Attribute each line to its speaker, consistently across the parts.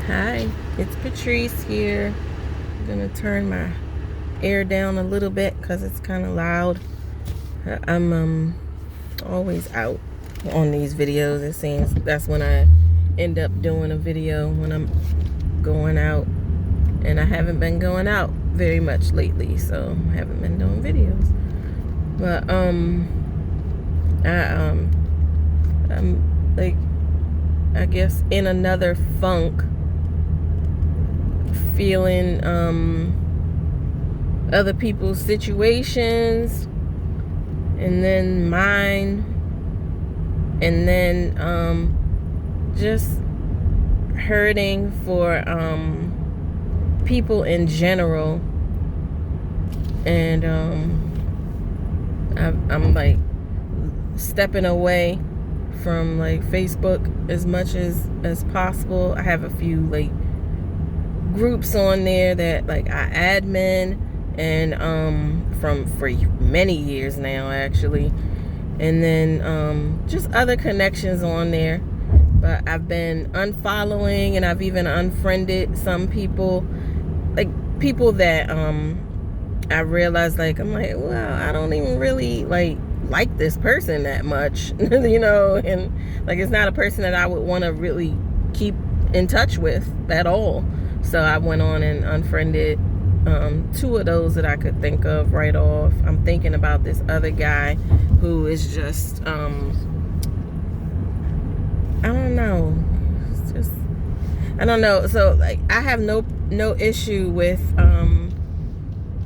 Speaker 1: Hi, it's Patrice here. I'm gonna turn my air down a little bit because it's kind of loud. I'm always out on these videos. It seems that's when I end up doing a video, when I'm going out, and I haven't been going out very much lately, so I haven't been doing videos. But I'm like, I guess in another funk, feeling other people's situations and then mine, and then just hurting for people in general. And I'm like stepping away from like Facebook as much as possible. I have a few like groups on there that like I admin, and for many years now actually, and then just other connections on there. But I've been unfollowing, and I've even unfriended some people, like people that I realized, like, I'm like, well, I don't even really like this person that much, you know, and like it's not a person that I would want to really keep in touch with at all. So I went on and unfriended two of those that I could think of right off. I'm thinking about this other guy who is just I don't know. It's just, I don't know. So like I have no issue with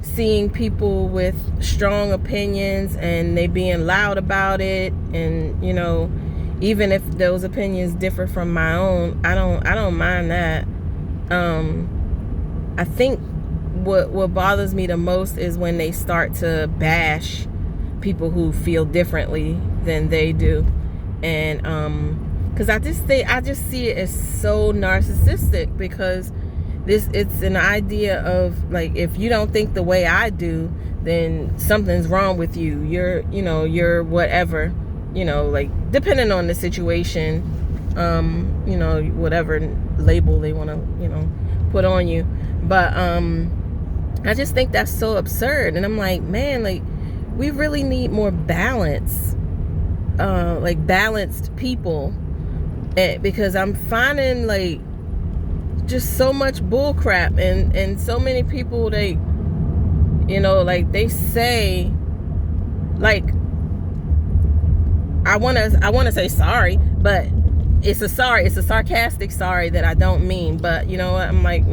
Speaker 1: seeing people with strong opinions and they being loud about it, and you know, even if those opinions differ from my own, I don't mind that. I think what bothers me the most is when they start to bash people who feel differently than they do, and because I just see it as so narcissistic, because it's an idea of like, if you don't think the way I do, then something's wrong with you. You're whatever, like depending on the situation, whatever label they want to, put on you. But I just think that's so absurd. And I'm like, man, like we really need more balance, like balanced people, because I'm finding like just so much bull crap, and so many people, they like they say, like, I want to say sorry, but it's a sarcastic sorry that I don't mean. But you know what, I'm like,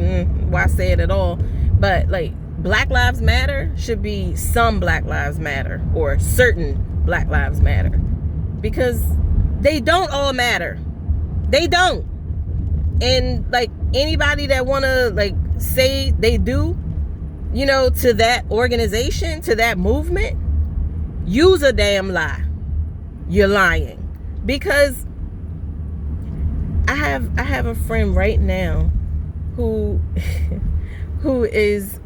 Speaker 1: why say it at all? But like, Black Lives Matter should be some Black Lives Matter, or certain Black Lives Matter, because they don't all matter. They don't. And like, anybody that want to like say they do, to that organization, to that movement, use a damn lie. You're lying. Because I have a friend right now who is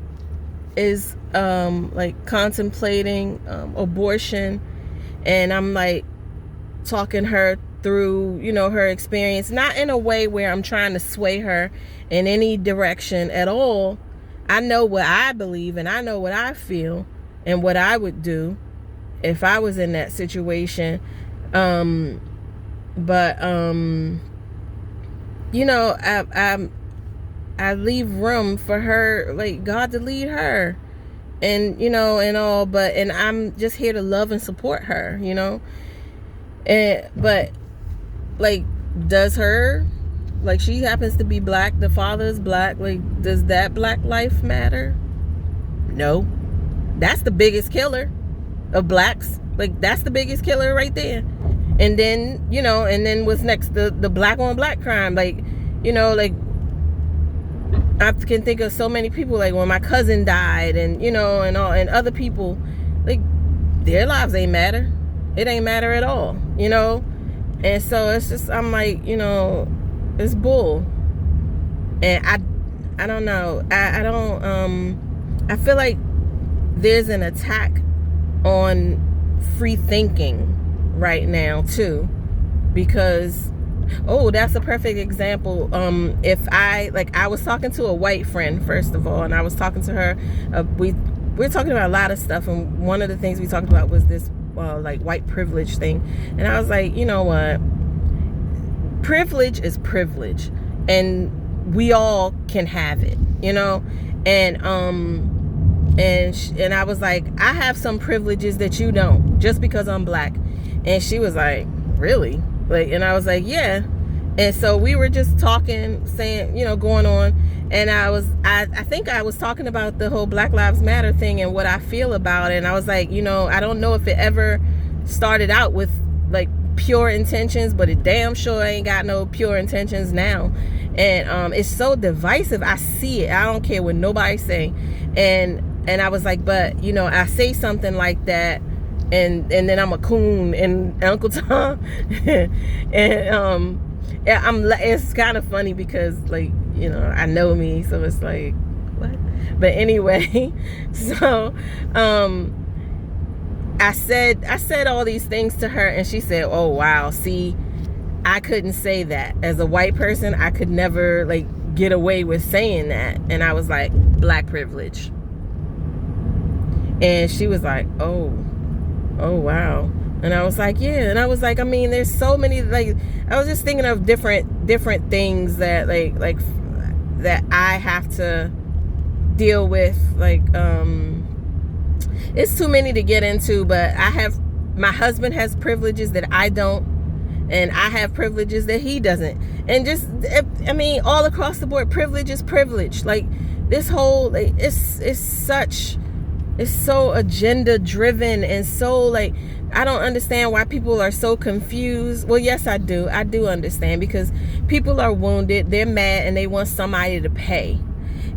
Speaker 1: like contemplating abortion, and I'm like talking her through her experience, not in a way where I'm trying to sway her in any direction at all. I know what I believe, and I know what I feel, and what I would do if I was in that situation. But I leave room for her, like God to lead her, and and all, and I'm just here to love and support her, but like, does her, like, she happens to be black, the father is black, like, does that Black life matter? No. That's the biggest killer of blacks. Like, that's the biggest killer right there. And then and then what's next? The black on black crime. Like, like, I can think of so many people, like when my cousin died, and and all, and other people, like, their lives ain't matter. It ain't matter at all, and so it's just, I'm like, it's bull. And I don't know, I don't I feel like there's an attack on free thinking right now too, because Oh, that's a perfect example. If I was talking to a white friend, first of all, and I was talking to her, we're talking about a lot of stuff, and one of the things we talked about was this like white privilege thing. And I was like, you know what, privilege is privilege, and we all can have it, you know. And and I was like, I have some privileges that you don't, just because I'm black. And she was like, really? Like, and I was like, yeah. And so we were just talking, saying, you know, going on. And I think I was talking about the whole Black Lives Matter thing and what I feel about it. And I was like, you know, I don't know if it ever started out with like pure intentions, but it damn sure ain't got no pure intentions now. And it's so divisive. I see it. I don't care what nobody say. And I was like, but you know, I say something like that, and then I'm a coon and Uncle Tom. And it's kind of funny because, like, you know, I know me, so it's like, what? But anyway, so I said all these things to her, and she said, oh wow, see, I couldn't say that. As a white person, I could never like get away with saying that. And I was like, black privilege. And she was like, oh wow. And I was like, yeah. And I was like, I mean, there's so many, like, I was just thinking of different things that like that I have to deal with. Like, it's too many to get into, but my husband has privileges that I don't, and I have privileges that he doesn't. And just, I mean, all across the board, privilege is privilege. Like, this whole, like, it's so agenda driven, and so, like, I don't understand why people are so confused. Well, yes, I do understand, because people are wounded, they're mad, and they want somebody to pay.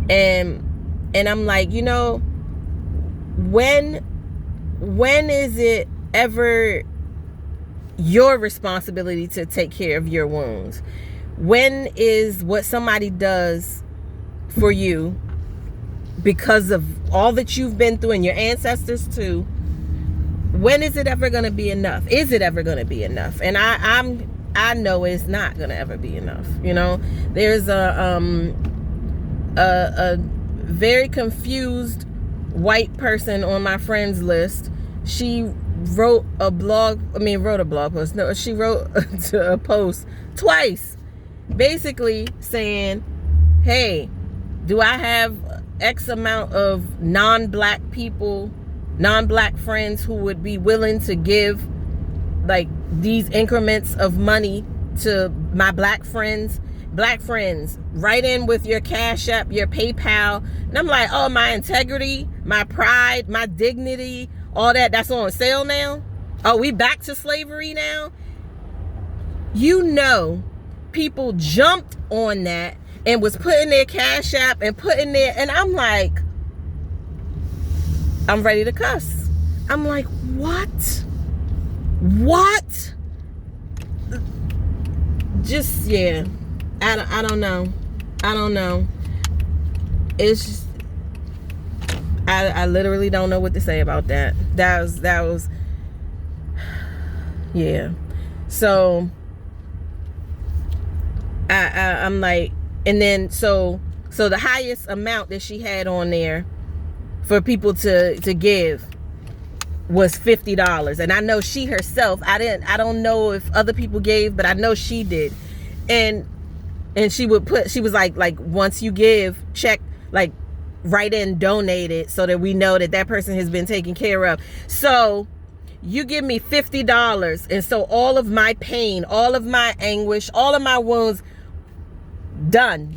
Speaker 1: And I'm like, you know, when is it ever your responsibility to take care of your wounds? When is what somebody does for you, because of all that you've been through and your ancestors too, when is it ever going to be enough? Is it ever going to be enough? And I know it's not going to ever be enough. You know, there's a very confused white person on my friends list. She wrote a blog post. No, she wrote a post twice, basically saying, hey, do I have X amount of non-black people, non-black friends who would be willing to give like these increments of money to my black friends? Black friends, write in with your Cash App, your PayPal. And I'm like, oh, my integrity, my pride, my dignity, all that's on sale now? Oh, we back to slavery now? You know, people jumped on that and was putting their Cash App and putting their, and I'm like, I'm ready to cuss. I'm like, what? Just, yeah. I don't know. It's just, I literally don't know what to say about that. That was yeah. So I'm like, and then so the highest amount that she had on there for people to give was $50. And I know she herself, I don't know if other people gave, but I know she did. And she was like once you give, check, like, write in donated, so that we know that person has been taken care of. So you give me $50, and so all of my pain, all of my anguish, all of my wounds, done,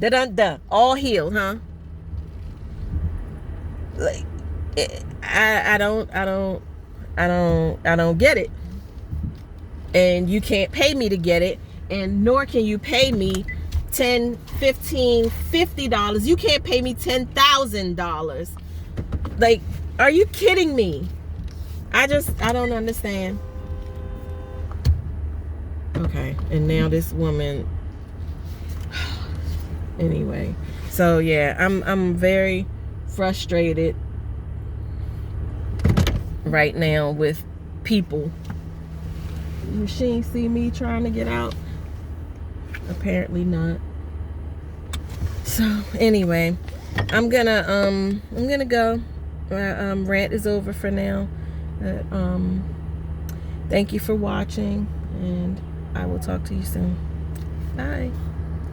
Speaker 1: all healed, huh? Like, I don't get it. And you can't pay me to get it, and nor can you pay me $10, $15, $50. You can't pay me $10,000. Like, are you kidding me? I don't understand. Okay, and now this woman. Anyway, so yeah, I'm very frustrated right now with people. She ain't see me trying to get out. apparently not. So anyway, I'm gonna go. My rant is over for now. Thank you for watching, and I will talk to you soon. Bye.